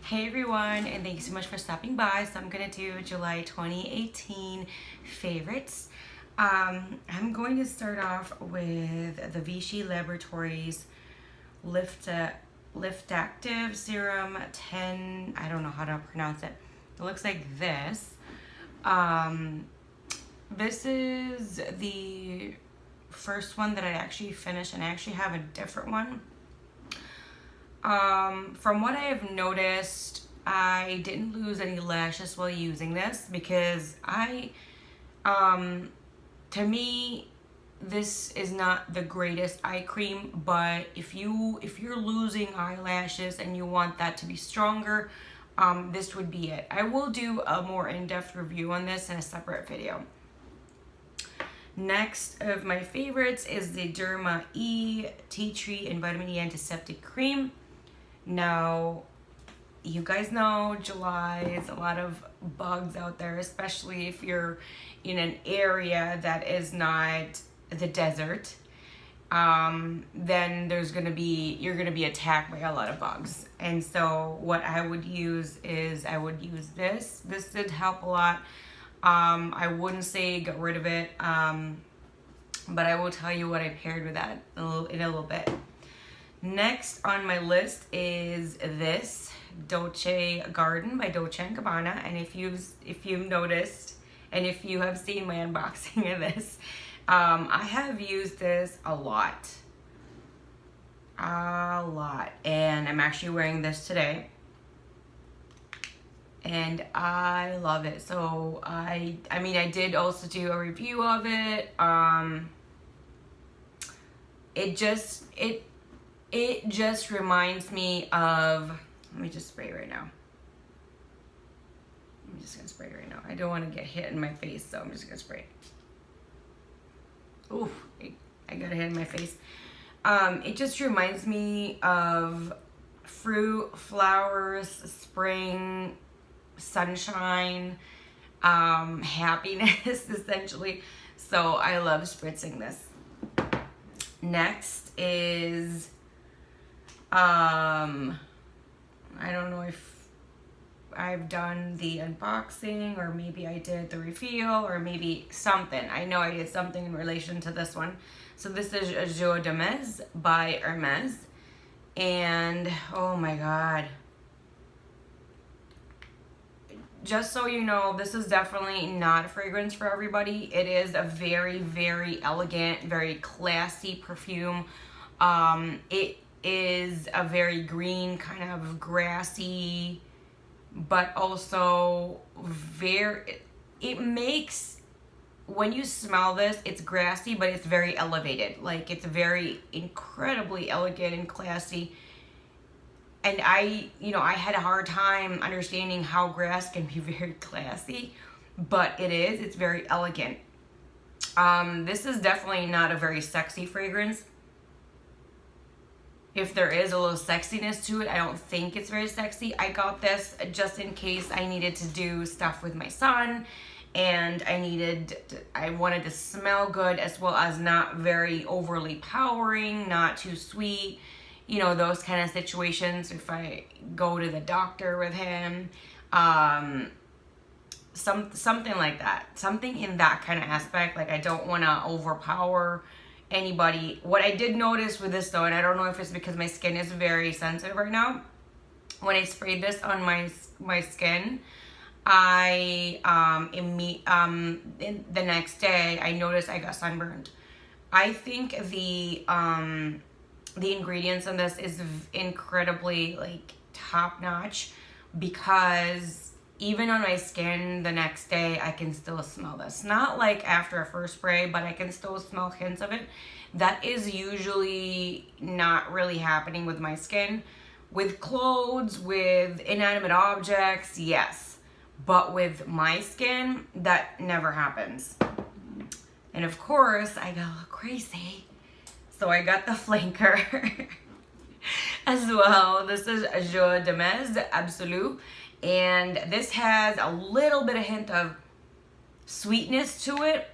Hey everyone, and thanks so much for stopping by. So I'm gonna do July 2018 favorites. I'm going to start off with the Vichy Laboratories Lift Active Serum 10. I don't know how to pronounce it. It looks like this. This is the first one that I actually finished, and I actually have a different one. From what I have noticed, I didn't lose any lashes while using this because to me, this is not the greatest eye cream, but if you're losing eyelashes and you want that to be stronger, this would be it. I will do a more in-depth review on this in a separate video. Next of my favorites is the Derma E Tea Tree and Vitamin E Antiseptic Cream. Now, you guys know July is a lot of bugs out there, especially if you're in an area that is not the desert. Then you're gonna be attacked by a lot of bugs. And so what I would use is this. This did help a lot. I wouldn't say get rid of it, but I will tell you what I paired with that in a little bit. Next on my list is this Dolce Garden by Dolce & Gabbana, and if you've noticed, and if you have seen my unboxing of this, I have used this a lot, and I'm actually wearing this today, and I love it. So I mean, I did also do a review of it. It just reminds me of, let me just spray right now. I'm just gonna spray right now. I don't want to get hit in my face, so I'm just gonna spray. Ooh, I got a hit in my face. It just reminds me of fruit, flowers, spring, sunshine, happiness, essentially. So I love spritzing this. Next is, I don't know if I've done the unboxing, or maybe I did the reveal, or maybe something. I know I did something in relation to this one. So this is Jour de Mes by Hermes. And oh my God. Just so you know, this is definitely not a fragrance for everybody. It is a very, very elegant, very classy perfume. It is a very green, kind of grassy, but also it makes, when you smell this, it's grassy, but it's very elevated. Like, it's very incredibly elegant and classy. And I had a hard time understanding how grass can be very classy, but it's very elegant. This is definitely not a very sexy fragrance. If there is a little sexiness to it, I don't think it's very sexy. I got this just in case I needed to do stuff with my son, and I wanted to smell good, as well as not very overly powering, not too sweet. You know, those kind of situations. If I go to the doctor with him, something like that. Something in that kind of aspect. Like, I don't want to overpower anybody. What I did notice with this though, and I don't know if it's because my skin is very sensitive right now, when I sprayed this on my skin, the next day I noticed I got sunburned. I think the ingredients in this is incredibly, like, top notch, because even on my skin the next day, I can still smell this. Not like after a first spray, but I can still smell hints of it. That is usually not really happening with my skin. With clothes, with inanimate objects, yes. But with my skin, that never happens. And of course, I got a little crazy. So I got the flanker as well. This is Jour de Mes Absolu. And this has a little bit of hint of sweetness to it.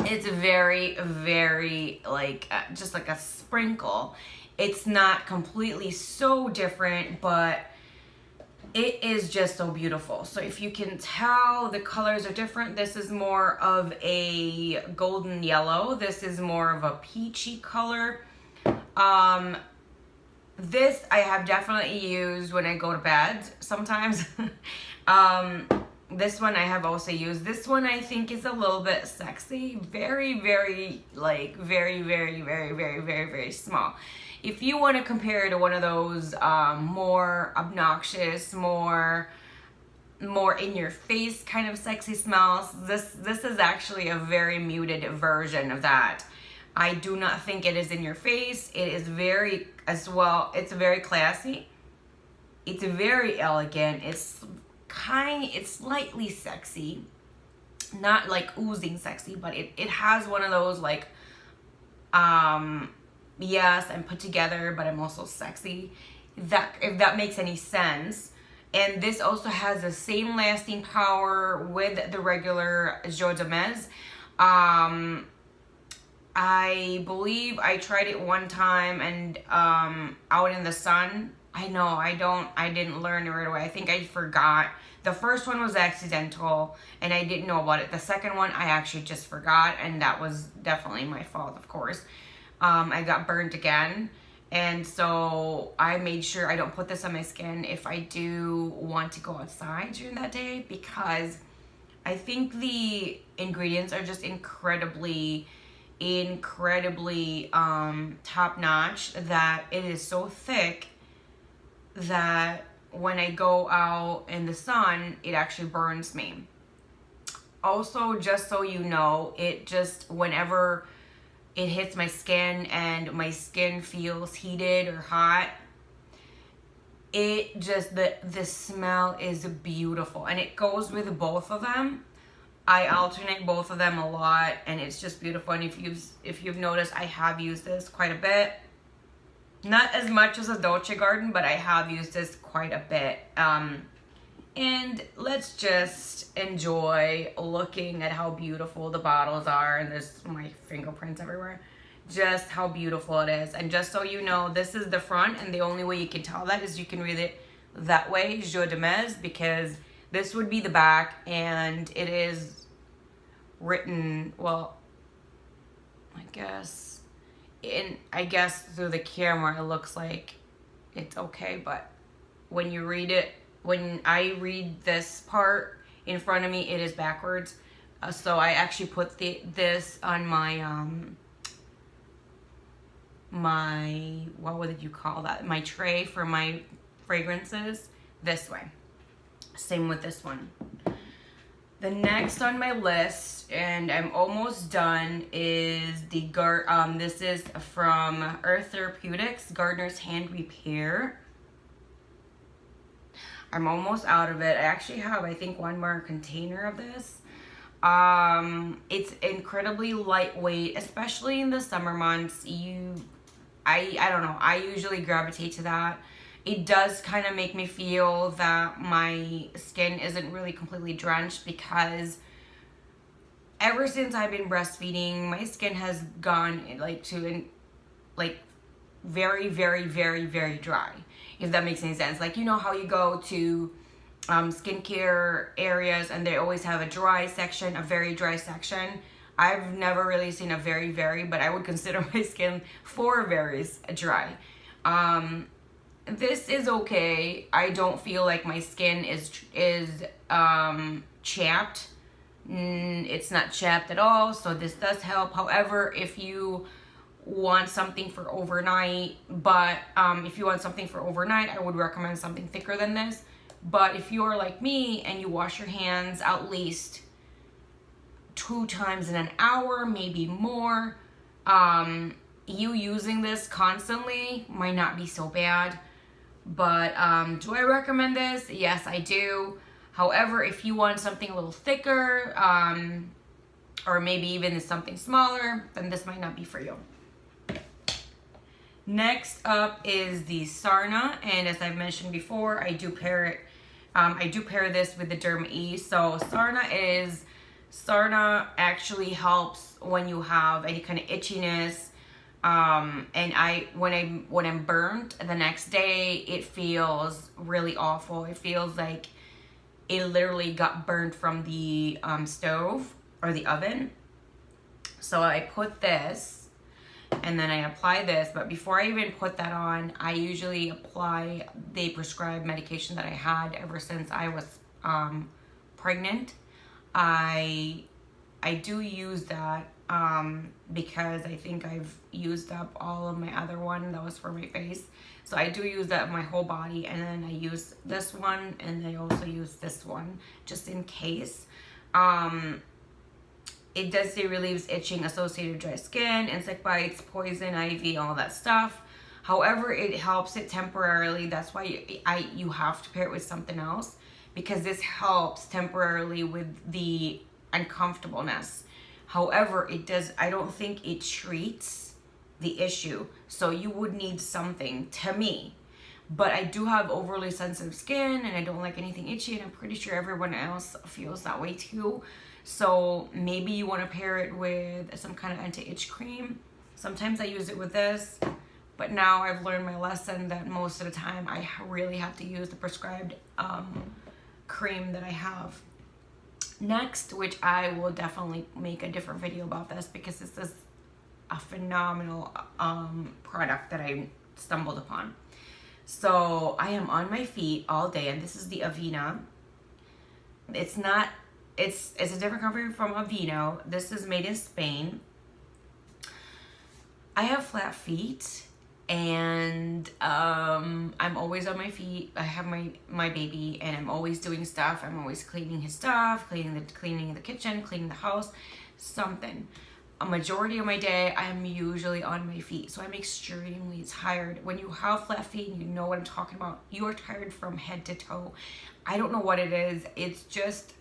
It's very, very like just like a sprinkle. It's not completely so different, but it is just so beautiful. So if you can tell, the colors are different. This is more of a golden yellow. This is more of a peachy color. This I have definitely used when I go to bed sometimes. This one I have also used. This one I think is a little bit sexy. Very, very, like, very, very, very, very, very, very small. If you want to compare to one of those more obnoxious, more in your face kind of sexy smells, this is actually a very muted version of that. I do not think it is in your face. It is very, as well, it's very classy. It's very elegant. It's slightly sexy. Not like oozing sexy, but it has one of those like, yes, I'm put together, but I'm also sexy. If that makes any sense. And this also has the same lasting power with the regular Jour de Mes. I believe I tried it one time and out in the sun. I didn't learn it right away. I think I forgot. The first one was accidental and I didn't know about it. The second one I actually just forgot, and that was definitely my fault, of course. I got burnt again, and so I made sure I don't put this on my skin if I do want to go outside during that day, because I think the ingredients are just incredibly top notch, that it is so thick that when I go out in the sun, it actually burns me. Also, just so you know, it just, whenever it hits my skin and my skin feels heated or hot, it just, the smell is beautiful, and it goes with both of them. I alternate both of them a lot, and it's just beautiful. And if you've noticed, I have used this quite a bit. Not as much as a Dolce Garden, but I have used this quite a bit. And let's just enjoy looking at how beautiful the bottles are. And there's my fingerprints everywhere. Just how beautiful it is. And just so you know, this is the front, and the only way you can tell that is you can read it that way, Jour de Mes, because this would be the back, and it is written, well, I guess through the camera it looks like it's okay, but when you read it, when I read this part in front of me, it is backwards. So I actually put this on my what would you call that? My tray for my fragrances this way. Same with this one. The next on my list, and I'm almost done, is the this is from Earth Therapeutics, Gardener's Hand Repair. I'm almost out of it. I actually have, I think, one more container of this. It's incredibly lightweight, especially in the summer months. I don't know, I usually gravitate to that. It does kind of make me feel that my skin isn't really completely drenched, because ever since I've been breastfeeding, my skin has gone very, very, very, very dry, if that makes any sense. Like, you know how you go to skincare areas and they always have a dry section, a very dry section. I've never really seen a very, very, but I would consider my skin for veries dry. This is okay. I don't feel like my skin is chapped. It's not chapped at all, so this does help. However, if you want something for overnight, I would recommend something thicker than this. But if you are like me and you wash your hands at least 2 times in an hour, maybe more, you using this constantly might not be so bad. But do I recommend this? Yes, I do. However, if you want something a little thicker, or maybe even something smaller, then this might not be for you. Next up is the Sarna, and as I've mentioned before, I do pair this with the Derma E. So Sarna actually helps when you have any kind of itchiness, And when I'm burnt the next day, it feels really awful. It feels like it literally got burnt from the stove or the oven. So I put this and then I apply this, but before I even put that on, I usually apply the prescribed medication that I had ever since I was pregnant. I do use that because I think I've used up all of my other one that was for my face. So I do use that my whole body, and then I use this one, and I also use this one just in case. It does say relieves itching associated with dry skin, insect bites, poison, ivy, all that stuff. However, it helps it temporarily. That's why you have to pair it with something else, because this helps temporarily with the uncomfortableness. However, I don't think it treats the issue. So you would need something, to me. But I do have overly sensitive skin and I don't like anything itchy, and I'm pretty sure everyone else feels that way too. So maybe you want to pair it with some kind of anti-itch cream. Sometimes I use it with this, but now I've learned my lesson that most of the time I really have to use the prescribed cream that I have. Next, which I will definitely make a different video about this because this is a phenomenal product that I stumbled upon. So I am on my feet all day, and this is the Avena. It's a different company from Avena. This is made in Spain. I have flat feet, and I'm always on my feet. I have my baby, and I'm always doing stuff. I'm always cleaning his stuff, cleaning the kitchen, cleaning the house, something. A majority of my day, I'm usually on my feet, so I'm extremely tired. When you have flat feet, and you know what I'm talking about, you are tired from head to toe. I don't know what it is. It's just,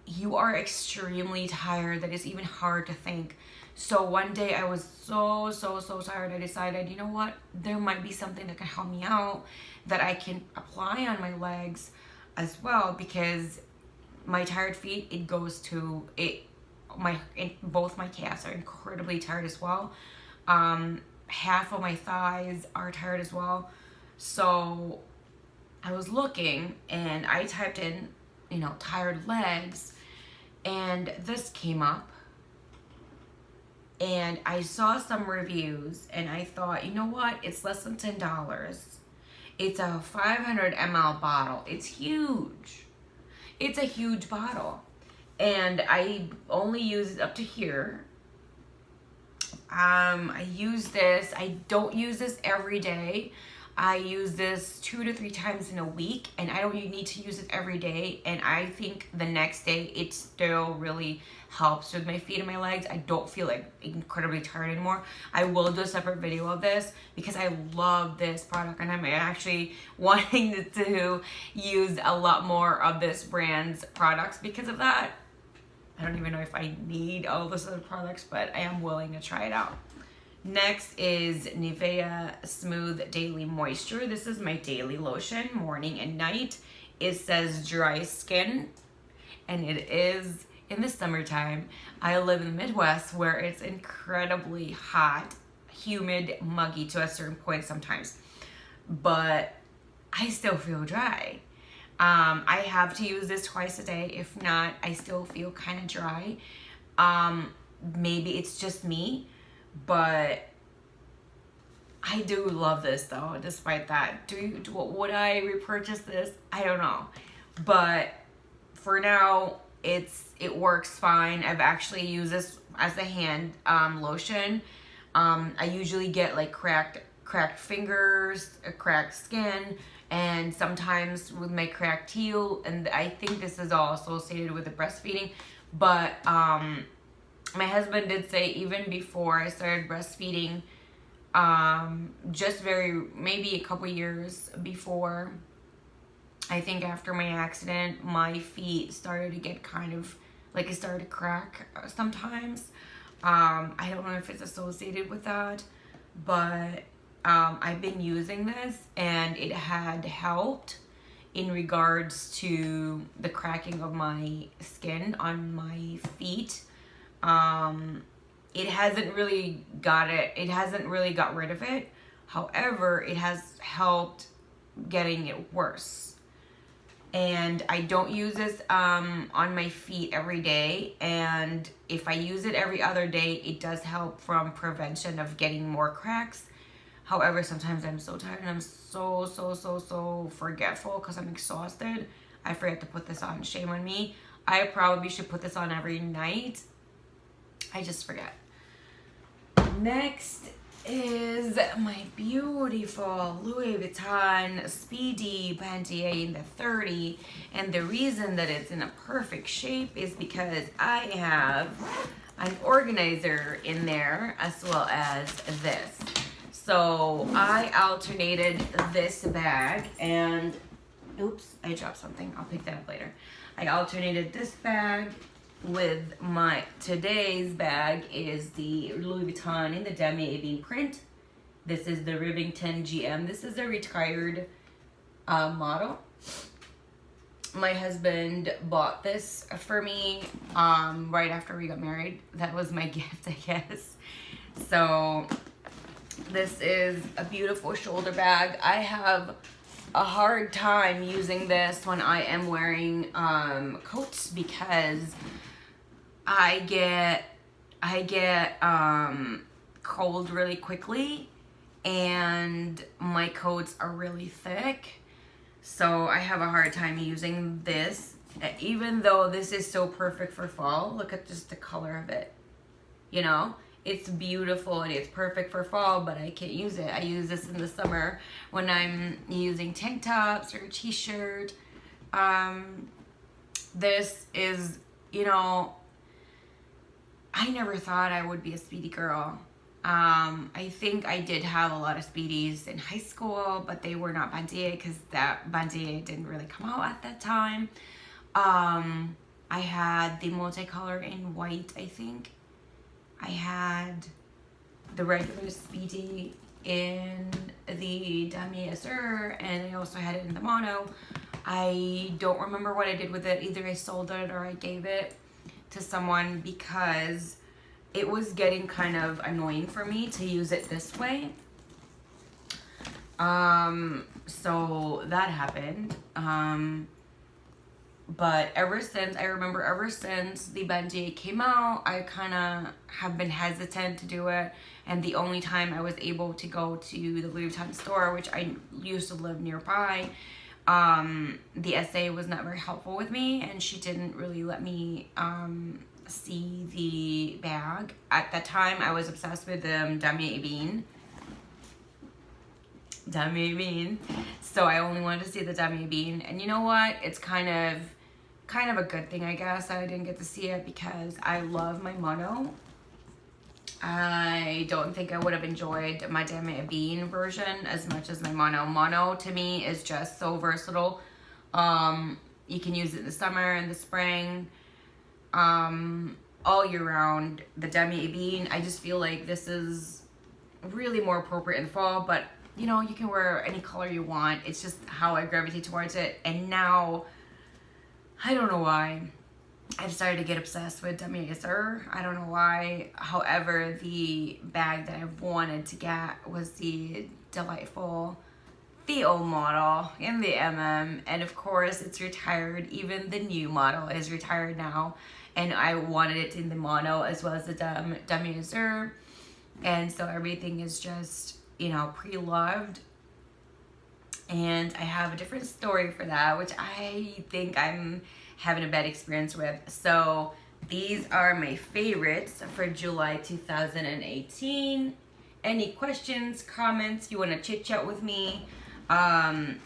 you are extremely tired that it's even hard to think. So one day I was so tired, I decided, you know what, there might be something that can help me out that I can apply on my legs as well, because my tired feet, both my calves are incredibly tired as well. Half of my thighs are tired as well. So I was looking and I typed in, tired legs, and this came up. And I saw some reviews and I thought, you know what? It's less than $10. It's a 500 ml bottle. It's huge. It's a huge bottle. And I only use it up to here. I use this. I don't use this every day. I use this 2 to 3 times in a week, and I don't need to use it every day. And I think the next day it still really helps with my feet and my legs. I don't feel like incredibly tired anymore. I will do a separate video of this because I love this product, and I'm actually wanting to use a lot more of this brand's products because of that. I don't even know if I need all this other products, but I am willing to try it out. Next is Nivea Smooth Daily Moisture. This is my daily lotion, morning and night. It says dry skin, and it is in the summertime. I live in the Midwest where it's incredibly hot, humid, muggy to a certain point sometimes, but I still feel dry. I have to use this twice a day. If not, I still feel kind of dry. Maybe it's just me, but I do love this though, despite that. Would I repurchase this? I don't know. But for now, it works fine. I've actually used this as a hand lotion. I usually get like cracked fingers, cracked skin, and sometimes with my cracked heel, and I think this is all associated with the breastfeeding. But my husband did say even before I started breastfeeding, maybe a couple years before, I think after my accident, my feet started to get kind of like it started to crack sometimes. I don't know if it's associated with that, but I've been using this and it had helped in regards to the cracking of my skin on my feet. it hasn't really got rid of it. However, it has helped getting it worse. And I don't use this on my feet every day, and if I use it every other day, it does help from prevention of getting more cracks. However, sometimes I'm so tired and I'm so forgetful because I'm exhausted. I forget to put this on. Shame on me. I probably should put this on every night. I just forget. Next is my beautiful Louis Vuitton Speedy Bandier in the 30. And the reason that it's in a perfect shape is because I have an organizer in there as well as this. So I alternated this bag and, oops, I dropped something. I'll pick that up later. I alternated this bag with my today's bag is the Louis Vuitton in the Demi Avena print. This is the Rivington GM. This is a retired model. My husband bought this for me right after we got married. That was my gift, I guess. So this is a beautiful shoulder bag. I have a hard time using this when I am wearing coats because I get cold really quickly, and my coats are really thick, so I have a hard time using this. Even though this is so perfect for fall, look at just the color of it. You know, it's beautiful and it's perfect for fall, but I can't use it. I use this in the summer when I'm using tank tops or a t-shirt. This is, you know, I never thought I would be a Speedy girl. I think I did have a lot of Speedies in high school, but they were not Bandier because that Bandier didn't really come out at that time. I had the multicolor in white, I think. I had the regular Speedy in the Demi Azur, and I also had it in the mono. I don't remember what I did with it. Either I sold it or I gave it to someone because it was getting kind of annoying for me to use it this way. So that happened. But ever since the Bandier came out, I kind of have been hesitant to do it. And the only time I was able to go to the Louis Vuitton store, which I used to live nearby, the SA was not very helpful with me, and she didn't really let me see the bag. At that time, I was obsessed with Demi Avena. So I only wanted to see the Demi Avena. And you know what? It's kind of a good thing, I guess, I didn't get to see it because I love my mono. I don't think I would have enjoyed my Demi Avena version as much as my mono. Mono to me is just so versatile. You can use it in the summer, in the spring, all year round. The Demi Avena, I just feel like this is really more appropriate in fall, but you know, you can wear any color you want. It's just how I gravitate towards it. And now, I don't know why, I've started to get obsessed with Demi Azur. I don't know why. However, the bag that I wanted to get was the delightful, the old model in the and of course it's retired. Even the new model is retired now, and I wanted it in the mono as well as the Demi Azur, and so everything is just, you know, pre-loved. And I have a different story for that, which I think I'm having a bad experience with. So these are my favorites for July 2018. Any questions, comments, you want to chit chat with me?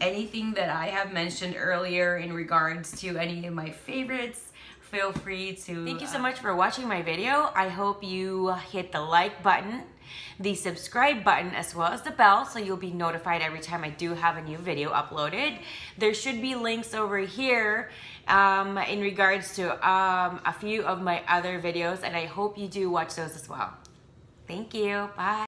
Anything that I have mentioned earlier in regards to any of my favorites, feel free to... Thank you so much for watching my video. I hope you hit the like button, the subscribe button, as well as the bell, so you'll be notified every time I do have a new video uploaded. There should be links over here in regards to a few of my other videos, and I hope you do watch those as well. Thank you. Bye.